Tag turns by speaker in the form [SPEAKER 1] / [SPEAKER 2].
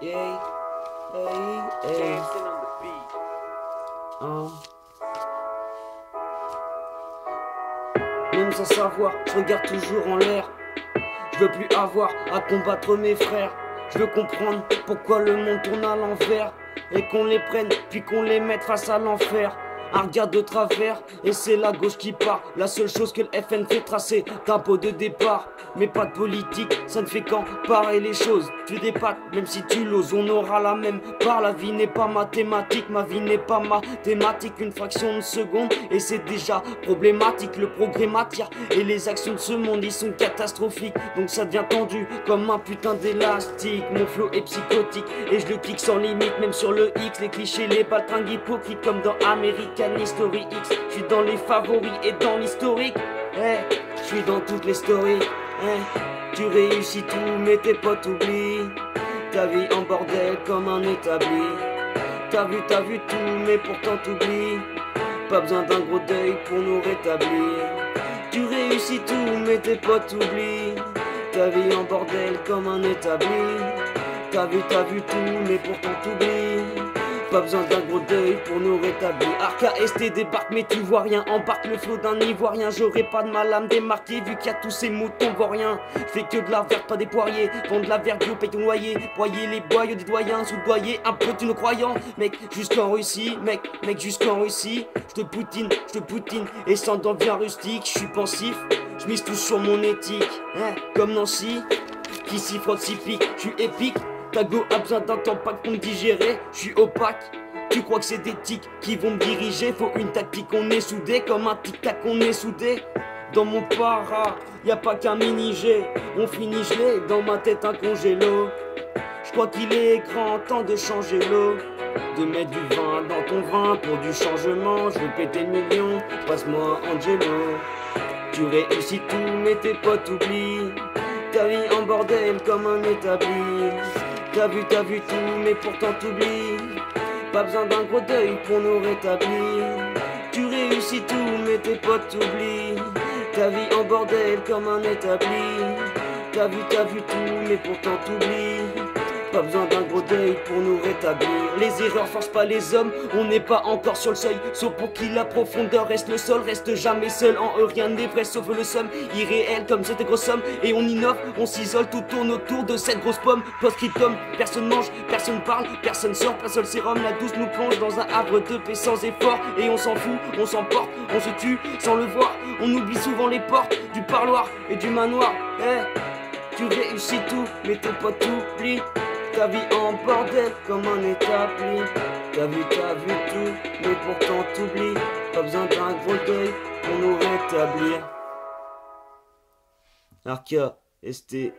[SPEAKER 1] Hey, hey, hey. Oh. Même sans savoir, je regarde toujours en l'air. Je veux plus avoir à combattre mes frères. Je veux comprendre pourquoi le monde tourne à l'envers. Et qu'on les prenne, puis qu'on les mette face à l'enfer. Un regard de travers, et c'est la gauche qui part. La seule chose que le FN fait tracer d'un pot de départ. Mais pas de politique, ça ne fait qu'emparer les choses. Tu dépattes, même si tu l'oses, on aura la même part. La vie n'est pas mathématique, ma vie n'est pas mathématique. Une fraction de seconde, et c'est déjà problématique. Le progrès m'attire, et les actions de ce monde, ils sont catastrophiques. Donc ça devient tendu, comme un putain d'élastique. Mon flow est psychotique, et je le clique sans limite. Même sur le X, les clichés, les baltringues hypocrites. Comme dans American History X, je suis dans les favoris et dans l'historique. Je suis dans toutes les stories. Tu réussis tout mais tes potes oublient. Ta vie en bordel comme un établi. T'as vu tout mais pourtant t'oublies. Pas besoin d'un gros deuil pour nous rétablir. Tu réussis tout mais tes potes oublient. Ta vie en bordel comme un établi. T'as vu tout mais pourtant t'oublies. Pas besoin d'un gros deuil pour nous rétablir. RKST débarque mais tu vois rien. Embarque le flot d'un ivoirien. J'aurais pas de mal à me démarquer vu qu'il y a tous ces moutons vauriens. Fais que de la verte, pas des poiriers. Vends de la verdure, paye ton loyer. Broyer les boyaux des doyens. Soudoyer un peu de nos croyants. Mec, jusqu'en Russie. Mec, jusqu'en Russie. Je te poutine. Et sans dents bien rustique. Je suis pensif. Je mise tout sur mon éthique. Comme Nancy. Qui s'y frotte, s'y pique. Je suis épique. Ta go a besoin d'un temps pas pour me digérer, je suis opaque. Tu crois que c'est des tics qui vont me diriger? Faut une tactique, on est soudé comme un tic-tac, on est soudé. Dans mon para, y a pas qu'un mini-G. On finit gelé, dans ma tête un congélo. Je crois qu'il est grand temps de changer l'eau. De mettre du vin dans ton vin pour du changement. Je veux péter le million, passe-moi Angelo. Tu réussis tout mais tes potes oublient. Ta vie en bordel comme un établi. T'as vu tout mais pourtant t'oublies. Pas besoin d'un gros deuil pour nous rétablir. Tu réussis tout mais tes potes t'oublient. Ta vie en bordel comme un établi. T'as vu tout mais pourtant t'oublies. Pas besoin d'un gros deuil pour nous rétablir. Les erreurs forcent pas les hommes, on n'est pas encore sur le seuil. Sauf pour qui la profondeur reste le sol, reste jamais seul. En eux rien n'est vrai sauf le somme. Irréel comme cette grosse somme. Et on innove, on s'isole, tout tourne autour de cette grosse pomme. Post-scriptum, personne mange, personne parle, personne sort. Pas seul sérum, la douce nous plonge dans un havre de paix sans effort. Et on s'en fout, on s'emporte, on se tue sans le voir. On oublie souvent les portes du parloir et du manoir. Tu réussis tout, mais tes potes t'oublient. Ta vie en bordel comme un établi. T'as vu tout, mais pourtant t'oublies. Pas besoin d'un gros deuil pour nous rétablir. Arca, ST.